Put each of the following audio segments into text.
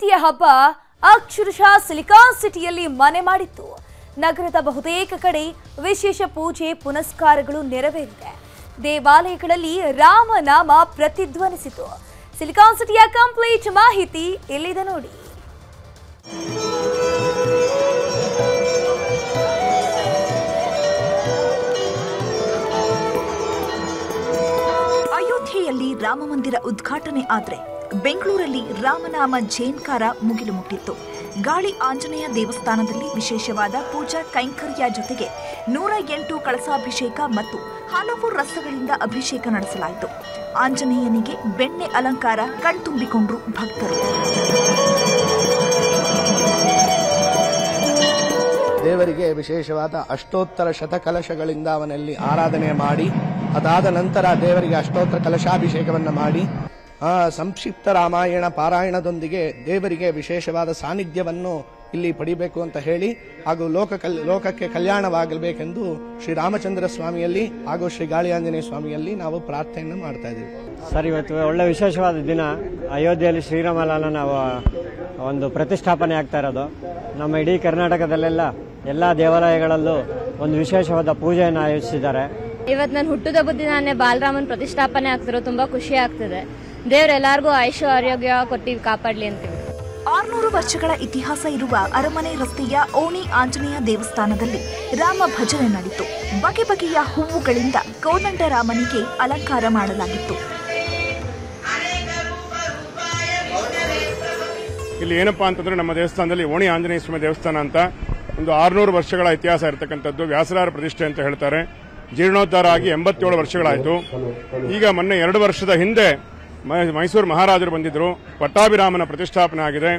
ಶಕ್ತಿಯ ಹಬ್ಬ ಅಕ್ಷರಶಃ ಸಿಲಿಕಾನ್ ಸಿಟಿಯಲ್ಲಿ ಮನೆ ಮಾಡಿತ್ತು. ನಗರದ ಬಹುತೇಕ ಕಡೆ ವಿಶೇಷ ಪೂಜೆ ಪುನಸ್ಕಾರಗಳು ನೆರವೇರಿದೆ. ದೇವಾಲಯಗಳಲ್ಲಿ ರಾಮನಾಮ ಪ್ರತಿಧ್ವನಿಸಿತು. ಸಿಲಿಕಾನ್ ಸಿಟಿಯ ಕಂಪ್ಲೀಟ್ ಮಾಹಿತಿ ಇಲ್ಲಿದೆ ನೋಡಿ. ಅಯೋಧ್ಯೆಯಲ್ಲಿ ರಾಮಮಂದಿರ ಉದ್ಘಾಟನೆ ಆದ್ರೆ ಬೆಂಗಳೂರಲ್ಲಿ ರಾಮನಾಮ ಝೇಂಕಾರ ಮುಗಿಲು ಮುಟ್ಟಿತ್ತು. ಗಾಳಿ ಆಂಜನೇಯ ದೇವಸ್ಥಾನದಲ್ಲಿ ವಿಶೇಷವಾದ ಪೂಜಾ ಕೈಂಕರ್ಯ ಜೊತೆಗೆ 108 ಕಳಸಾಭಿಷೇಕ ಮತ್ತು ಹಲವು ರಸಗಳಿಂದ ಅಭಿಷೇಕ ನಡೆಸಲಾಯಿತು. ಆಂಜನೇಯನಿಗೆ ಬೆಣ್ಣೆ ಅಲಂಕಾರ ಕಣ್ತುಂಬಿಕೊಂಡ್ರು ಭಕ್ತರು. ದೇವರಿಗೆ ವಿಶೇಷವಾದ ಅಷ್ಟೋತ್ತರ ಶತಕಲಶಗಳಿಂದ ಅವನಲ್ಲಿ ಆರಾಧನೆ ಮಾಡಿ, ಅದಾದ ನಂತರ ದೇವರಿಗೆ ಅಷ್ಟೋತ್ತರ ಕಲಶಾಭಿಷೇಕವನ್ನು ಮಾಡಿ ಸಂಕ್ಷಿಪ್ತ ರಾಮಾಯಣ ಪಾರಾಯಣದೊಂದಿಗೆ ದೇವರಿಗೆ ವಿಶೇಷವಾದ ಸಾನ್ನಿಧ್ಯವನ್ನು ಇಲ್ಲಿ ಪಡಿಬೇಕು ಅಂತ ಹೇಳಿ ಹಾಗೂ ಲೋಕಕ್ಕೆ ಕಲ್ಯಾಣವಾಗಬೇಕೆಂದು ಶ್ರೀರಾಮಚಂದ್ರ ಸ್ವಾಮಿಯಲ್ಲಿ ಹಾಗೂ ಶ್ರೀ ಗಾಳಿ ಆಂಜನೇಯ ಸ್ವಾಮಿಯಲ್ಲಿ ನಾವು ಪ್ರಾರ್ಥನೆಯನ್ನು ಮಾಡ್ತಾ ಇದ್ದೀವಿ. ಸರ್, ಇವತ್ತು ಒಳ್ಳೆ ವಿಶೇಷವಾದ ದಿನ. ಅಯೋಧ್ಯೆಯಲ್ಲಿ ಶ್ರೀರಾಮಲಾಲನ ಒಂದು ಪ್ರತಿಷ್ಠಾಪನೆ ಆಗ್ತಾ ಇರೋದು. ನಮ್ಮ ಇಡೀ ಕರ್ನಾಟಕದಲ್ಲೆಲ್ಲ ಎಲ್ಲ ದೇವಾಲಯಗಳಲ್ಲೂ ಒಂದು ವಿಶೇಷವಾದ ಪೂಜೆಯನ್ನು ಆಯೋಜಿಸಿದ್ದಾರೆ. ಇವತ್ತು ನನ್ನ ಹುಟ್ಟುಹಬ್ಬದ ದಿನಾನೇ ಬಾಲರಾಮನ್ ಪ್ರತಿಷ್ಠಾಪನೆ ಆಗ್ತಿರೋ ತುಂಬಾ ಖುಷಿ ಆಗ್ತಿದೆ. ದೇವರೆಲ್ಲರಿಗೂ ಆಯುಷ್ಯ ಆರೋಗ್ಯ ಕೊಟ್ಟು ಕಾಪಾಡಲಿ ಅಂತೀವಿ. 600 ವರ್ಷಗಳ ಇತಿಹಾಸ ಇರುವ ಅರಮನೆ ರಸ್ತೆಯ ಓಣಿ ಆಂಜನೇಯ ದೇವಸ್ಥಾನದಲ್ಲಿ ರಾಮ ಭಜನೆ ನಡೆಯಿತು. ಬಗೆ ಬಗೆಯ ಹೂವುಗಳಿಂದ ಕೋದಂಡರಾಮನಿಗೆ ಅಲಂಕಾರ ಮಾಡಲಾಗಿತ್ತು. ಇಲ್ಲಿ ಏನಪ್ಪಾ ಅಂತಂದ್ರೆ ನಮ್ಮ ದೇವಸ್ಥಾನದಲ್ಲಿ ಓಣಿ ಆಂಜನೇಯ ಸ್ವಾಮಿ ದೇವಸ್ಥಾನ ಅಂತ ಒಂದು 600 ವರ್ಷಗಳ ಇತಿಹಾಸ ಇರತಕ್ಕಂಥದ್ದು. ವ್ಯಾಸರಾರ ಪ್ರತಿಷ್ಠೆ ಅಂತ ಹೇಳ್ತಾರೆ. ಜೀರ್ಣೋದ್ಧಾರ ಆಗಿ 87 ವರ್ಷಗಳಾಯಿತು. ಈಗ ಮೊನ್ನೆ 2 ವರ್ಷದ ಹಿಂದೆ ಮೈಸೂರು ಮಹಾರಾಜರು ಬಂದಿದ್ರು. ಪಟ್ಟಾಭಿರಾಮನ ಪ್ರತಿಷ್ಠಾಪನೆ ಆಗಿದೆ.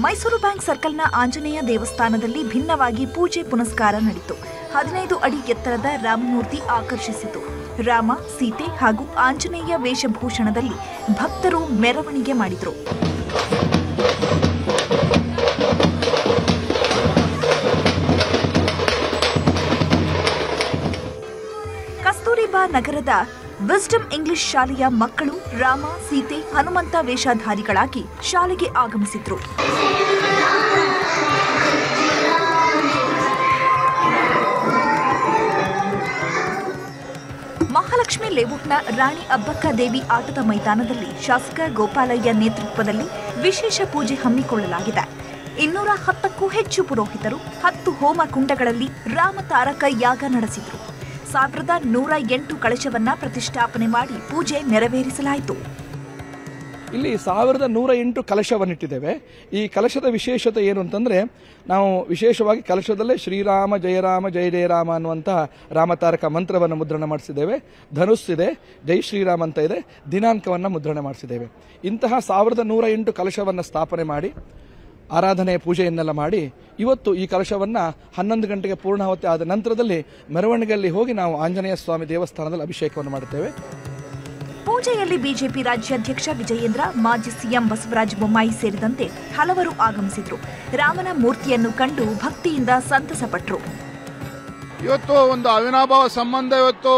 ಮೈಸೂರು ಬ್ಯಾಂಕ್ ಸರ್ಕಲ್ನ ಆಂಜನೇಯ ದೇವಸ್ಥಾನದಲ್ಲಿ ಭಿನ್ನವಾಗಿ ಪೂಜೆ ಪುನಸ್ಕಾರ ನಡೆಯಿತು. 15 ಅಡಿ ಎತ್ತರದ ರಾಮಮೂರ್ತಿ ಆಕರ್ಷಿಸಿತು. ರಾಮ, ಸೀತೆ ಹಾಗೂ ಆಂಜನೇಯ ವೇಷಭೂಷಣದಲ್ಲಿ ಭಕ್ತರು ಮೆರವಣಿಗೆ ಮಾಡಿದರು. ಕಸ್ತೂರಿಬಾ ನಗರದ ವಿಸ್ಡಮ್ ಇಂಗ್ಲಿಷ್ ಶಾಲೆಯ ಮಕ್ಕಳು ರಾಮ, ಸೀತೆ, ಹನುಮಂತ ವೇಷಧಾರಿಗಳಾಗಿ ಶಾಲೆಗೆ ಆಗಮಿಸಿದ್ರು. ಮಹಾಲಕ್ಷ್ಮಿ ಲೇಔಟ್ನ ರಾಣಿ ಅಬ್ಬಕ್ಕ ದೇವಿ ಆಟದ ಮೈದಾನದಲ್ಲಿ ಶಾಸಕ ಗೋಪಾಲಯ್ಯ ನೇತೃತ್ವದಲ್ಲಿ ವಿಶೇಷ ಪೂಜೆ ಹಮ್ಮಿಕೊಳ್ಳಲಾಗಿದೆ. 210ಕ್ಕೂ ಹೆಚ್ಚು ಪುರೋಹಿತರು 10 ಹೋಮ ಕುಂಡಗಳಲ್ಲಿ ರಾಮ ತಾರಕ ಯಾಗ ನಡೆಸಿದರು. 1108 ಕಳಶವನ್ನ ಪ್ರತಿಷ್ಠಾಪನೆ ಮಾಡಿ ಪೂಜೆ ನೆರವೇರಿಸಲಾಯಿತು. ಇಲ್ಲಿ 1108 ಕಲಶವನ್ನಿಟ್ಟಿದ್ದೇವೆ. ಈ ಕಲಶದ ವಿಶೇಷತೆ ಏನು ಅಂತಂದ್ರೆ, ನಾವು ವಿಶೇಷವಾಗಿ ಕಲಶದಲ್ಲೇ ಶ್ರೀರಾಮ ಜಯರಾಮ ಜಯ ಜಯರಾಮ ಅನ್ನುವಂತಹ ರಾಮತಾರಕ ಮಂತ್ರವನ್ನು ಮುದ್ರಣ ಮಾಡಿಸಿದ್ದೇವೆ. ಧನುಸ್ಸಿದೆ, ಜೈ ಶ್ರೀರಾಮ್ ಅಂತ ಇದೆ, ದಿನಾಂಕವನ್ನು ಮುದ್ರಣ ಮಾಡಿಸಿದ್ದೇವೆ. ಇಂತಹ 1108 ಕಲಶವನ್ನು ಸ್ಥಾಪನೆ ಮಾಡಿ ಆರಾಧನೆ ಪೂಜೆಯನ್ನೆಲ್ಲ ಮಾಡಿ ಇವತ್ತು ಈ ಕಲಶವನ್ನು 11 ಗಂಟೆಗೆ ಪೂರ್ಣಾಹುತಿ ಆದ ನಂತರದಲ್ಲಿ ಮೆರವಣಿಗೆಯಲ್ಲಿ ಹೋಗಿ ನಾವು ಆಂಜನೇಯ ಸ್ವಾಮಿ ದೇವಸ್ಥಾನದಲ್ಲಿ ಅಭಿಷೇಕವನ್ನು ಮಾಡುತ್ತೇವೆ. ಪೂಜೆಯಲ್ಲಿ ಬಿಜೆಪಿ ರಾಜ್ಯಾಧ್ಯಕ್ಷ ವಿಜಯೇಂದ್ರ, ಮಾಜಿ ಸಿಎಂ ಬಸವರಾಜ ಬೊಮ್ಮಾಯಿ ಸೇರಿದಂತೆ ಹಲವರು ಆಗಮಿಸಿದ್ರು. ರಾಮನ ಮೂರ್ತಿಯನ್ನು ಕಂಡು ಭಕ್ತಿಯಿಂದ ಸಂತಸಪಟ್ಟರು. ಇವತ್ತು ಒಂದು ಅವಿನಾಭಾವ ಸಂಬಂಧ ಇವತ್ತು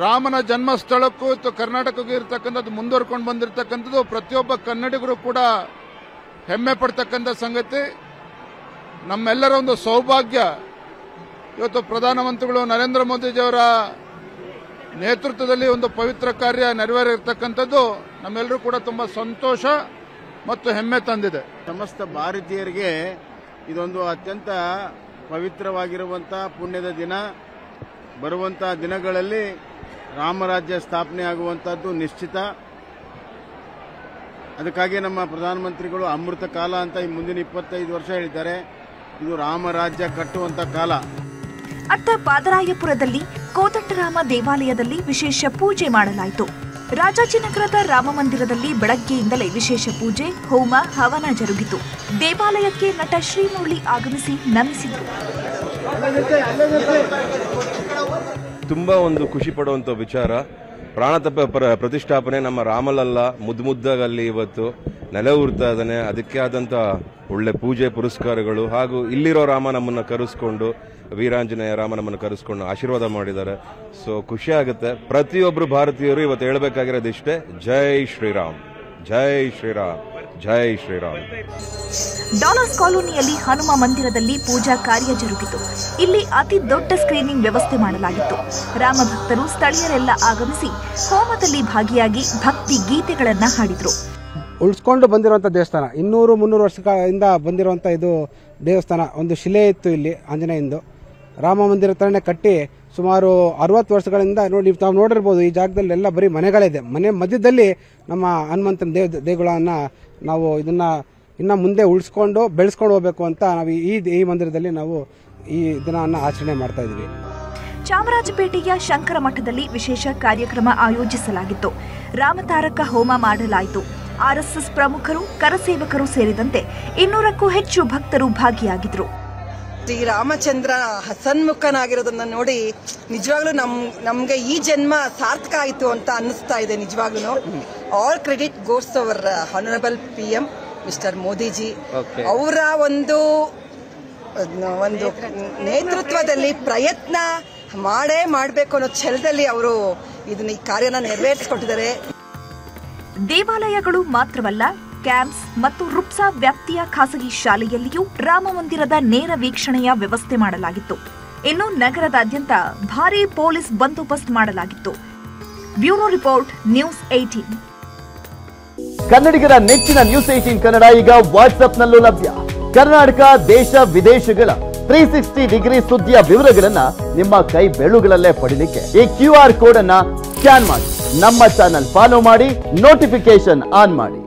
ರಾಮನ ಜನ್ಮಸ್ಥಳಕ್ಕೂ ಇವತ್ತು ಕರ್ನಾಟಕಕ್ಕೂ ಇರತಕ್ಕಂಥದ್ದು ಮುಂದುವರ್ಕೊಂಡು ಬಂದಿರತಕ್ಕಂಥದ್ದು ಪ್ರತಿಯೊಬ್ಬ ಕನ್ನಡಿಗರು ಕೂಡ ಹೆಮ್ಮೆ ಪಡ್ತಕ್ಕಂಥ ಸಂಗತಿ. ನಮ್ಮೆಲ್ಲರ ಒಂದು ಸೌಭಾಗ್ಯ. ಇವತ್ತು ಪ್ರಧಾನಮಂತ್ರಿಗಳು ನರೇಂದ್ರ ಮೋದಿಜಿಯವರ ನೇತೃತ್ವದಲ್ಲಿ ಒಂದು ಪವಿತ್ರ ಕಾರ್ಯ ನೆರವೇರಿರ್ತಕ್ಕಂಥದ್ದು ನಮ್ಮೆಲ್ಲರೂ ಕೂಡ ತುಂಬಾ ಸಂತೋಷ ಮತ್ತು ಹೆಮ್ಮೆ ತಂದಿದೆ. ಸಮಸ್ತ ಭಾರತೀಯರಿಗೆ ಇದೊಂದು ಅತ್ಯಂತ ಪವಿತ್ರವಾಗಿರುವಂತಹ ಪುಣ್ಯದ ದಿನ. ಬರುವಂತಹ ದಿನಗಳಲ್ಲಿ ರಾಮರಾಜ್ಯ ಸ್ಥಾಪನೆ ಆಗುವಂತಹದ್ದು ನಿಶ್ಚಿತ. ಅದಕ್ಕಾಗಿ ನಮ್ಮ ಪ್ರಧಾನಮಂತ್ರಿಗಳು ಅಮೃತ ಕಾಲ ಅಂತ ಈ ಮುಂದಿನ 25 ವರ್ಷ ಹೇಳಿದ್ದಾರೆ. ಇದು ರಾಮರಾಜ್ಯ ಕಟ್ಟುವಂತ ಕಾಲ. ಅತ್ತ ಪಾದರಾಯಪುರದಲ್ಲಿ ಕೋದಂಡರಾಮ ದೇವಾಲಯದಲ್ಲಿ ವಿಶೇಷ ಪೂಜೆ ಮಾಡಲಾಯಿತು. ರಾಜಾಜಿನಗರದ ರಾಮಮಂದಿರದಲ್ಲಿ ಬೆಳಗ್ಗೆಯಿಂದಲೇ ವಿಶೇಷ ಪೂಜೆ, ಹೋಮ, ಹವನ ಜರುಗಿತು. ದೇವಾಲಯಕ್ಕೆ ನಟ ಶ್ರೀಮುರಳಿ ಆಗಮಿಸಿ ನಮಿಸಿದರು. ತುಂಬಾ ಒಂದು ಖುಷಿ ಪಡುವಂತ ವಿಚಾರ. ಪ್ರಾಣತಪ್ಪ ಪ್ರತಿಷ್ಠಾಪನೆ ನಮ್ಮ ರಾಮಲಲ್ಲ ಮುದ್ದಾಗಲ್ಲಿ ಇವತ್ತು ನೆಲೆ ಊರ್ತಾ ಇದ್ದಾನೆ. ಅದಕ್ಕೆ ಆದಂತ ಒಳ್ಳೆ ಪೂಜೆ ಪುರಸ್ಕಾರಗಳು ಹಾಗೂ ಇಲ್ಲಿರೋ ರಾಮ ನಮ್ಮನ್ನ ಕರೆಸ್ಕೊಂಡು, ವೀರಾಂಜನೇಯ ರಾಮ ನಮ್ಮನ್ನು ಕರೆಸ್ಕೊಂಡು ಆಶೀರ್ವಾದ ಮಾಡಿದ್ದಾರೆ. ಸೊ ಖುಷಿ ಆಗುತ್ತೆ. ಪ್ರತಿಯೊಬ್ಬರು ಭಾರತೀಯರು ಇವತ್ತು ಹೇಳಬೇಕಾಗಿರೋದು ಇಷ್ಟೇ, ಜೈ ಶ್ರೀರಾಮ್, ಜೈ ಶ್ರೀರಾಮ್. ಜೈ ಶ್ರೀರಾಮ್. ಡಾಲರ್ಸ್ ಕಾಲೋನಿಯಲ್ಲಿ ಹನುಮ ಮಂದಿರದಲ್ಲಿ ಪೂಜಾ ಕಾರ್ಯ ಜರುಗಿತು. ಇಲ್ಲಿ ಅತಿ ದೊಡ್ಡ ಸ್ಕ್ರೀನಿಂಗ್ ವ್ಯವಸ್ಥೆ ಮಾಡಲಾಗಿತ್ತು. ರಾಮ ಭಕ್ತರು ಸ್ಥಳೀಯರೆಲ್ಲ ಆಗಮಿಸಿ ಹೋಮದಲ್ಲಿ ಭಾಗಿಯಾಗಿ ಭಕ್ತಿ ಗೀತೆಗಳನ್ನ ಹಾಡಿದ್ರು. ಉಳಿಸ್ಕೊಂಡು ಬಂದಿರುವಂಥ ದೇವಸ್ಥಾನ 200-300 ವರ್ಷಗಳಿಂದ ಬಂದಿರುವಂಥ ಇದು ದೇವಸ್ಥಾನ. ಒಂದು ಶಿಲೆ ಇತ್ತು ಇಲ್ಲಿ ಆಂಜನೇಯಂದು, ರಾಮ ಮಂದಿರ ಥರನೇ ಕಟ್ಟಿ ಸುಮಾರು 60 ವರ್ಷಗಳಿಂದ ನೋಡಿ ತಾವು ನೋಡಿರ್ಬೋದು. ಈ ಜಾಗದಲ್ಲಿ ಎಲ್ಲ ಬರೀ ಮನೆಗಳಿದೆ. ಮನೆ ಮಧ್ಯದಲ್ಲಿ ನಮ್ಮ ಹನುಮಂತನ ದೇಗುಲವನ್ನು ನಾವು ಇದನ್ನ ಇನ್ನು ಮುಂದೆ ಉಳಿಸ್ಕೊಂಡು ಬೆಳೆಸ್ಕೊಂಡು ಹೋಗಬೇಕು ಅಂತ ನಾವು ಈ ಮಂದಿರದಲ್ಲಿ ನಾವು ಈ ದಿನವನ್ನು ಆಚರಣೆ ಮಾಡ್ತಾ ಇದ್ದೀವಿ. ಚಾಮರಾಜಪೇಟೆಯ ಶಂಕರ ಮಠದಲ್ಲಿ ವಿಶೇಷ ಕಾರ್ಯಕ್ರಮ ಆಯೋಜಿಸಲಾಗಿತ್ತು. ರಾಮತಾರಕ ಹೋಮ ಮಾಡಲಾಯಿತು. ಆರ್ಎಸ್ಎಸ್ ಪ್ರಮುಖರು, ಕರಸೇವಕರು ಸೇರಿದಂತೆ 200ಕ್ಕೂ ಹೆಚ್ಚು ಭಕ್ತರು ಭಾಗಿಯಾಗಿದ್ರು. ಶ್ರೀರಾಮಚಂದ್ರ ಹಸನ್ಮುಖನಾಗಿರೋದನ್ನ ನೋಡಿ ನಿಜವಾಗ್ಲೂ ನಮ್ಗೆ ಈ ಜನ್ಮ ಸಾರ್ಥಕ ಆಯಿತು ಅಂತ ಅನ್ನಿಸ್ತಾ ಇದೆ. ನಿಜವಾಗ್ಲೂ all credit goes our honourable PM mister Modiji. ಅವರ ಒಂದು ನೇತೃತ್ವದಲ್ಲಿ ಪ್ರಯತ್ನ ಮಾಡಬೇಕು ಅನ್ನೋ ಛಲದಲ್ಲಿ ಅವರು ಈ ಕಾರ್ಯನ ನೆರವೇರಿಸಿಕೊಟ್ಟಿದ್ದಾರೆ. ದೇವಾಲಯಗಳು ಮಾತ್ರವಲ್ಲ, ಕ್ಯಾಂಪ್ಸ್ ಮತ್ತು ರುಪ್ಸಾ ವ್ಯಾಪ್ತಿಯ ಖಾಸಗಿ ಶಾಲೆಯಲ್ಲಿಯೂ ರಾಮ ಮಂದಿರದ ನೇರ ವೀಕ್ಷಣೆಯ ವ್ಯವಸ್ಥೆ ಮಾಡಲಾಗಿತ್ತು. ಇನ್ನು ನಗರದಾದ್ಯಂತ ಭಾರೀ ಪೊಲೀಸ್ ಬಂದೋಬಸ್ತ್ ಮಾಡಲಾಗಿತ್ತು. Bureau report, news 18. ಕನ್ನಡಿಗರ ನೆಚ್ಚಿನ ನ್ಯೂಸ್ 18 ಕನ್ನಡ ಈಗ ವಾಟ್ಸ್ಆಪ್ನಲ್ಲೂ ಲಭ್ಯ. ಕರ್ನಾಟಕ, ದೇಶ ವಿದೇಶಗಳ 360 ಡಿಗ್ರಿ ಸುದ್ದಿಯ ವಿವರಗಳನ್ನ ನಿಮ್ಮ ಕೈ ಬೆರಳುಗಳಲ್ಲೇ ಪಡಿಲಿಕ್ಕೆ ಈ QR ಕೋಡ್ ಅನ್ನ ಸ್ಕ್ಯಾನ್ ಮಾಡಿ, ನಮ್ಮ ಚಾನಲ್ ಫಾಲೋ ಮಾಡಿ, ನೋಟಿಫಿಕೇಶನ್ ಆನ್ ಮಾಡಿ.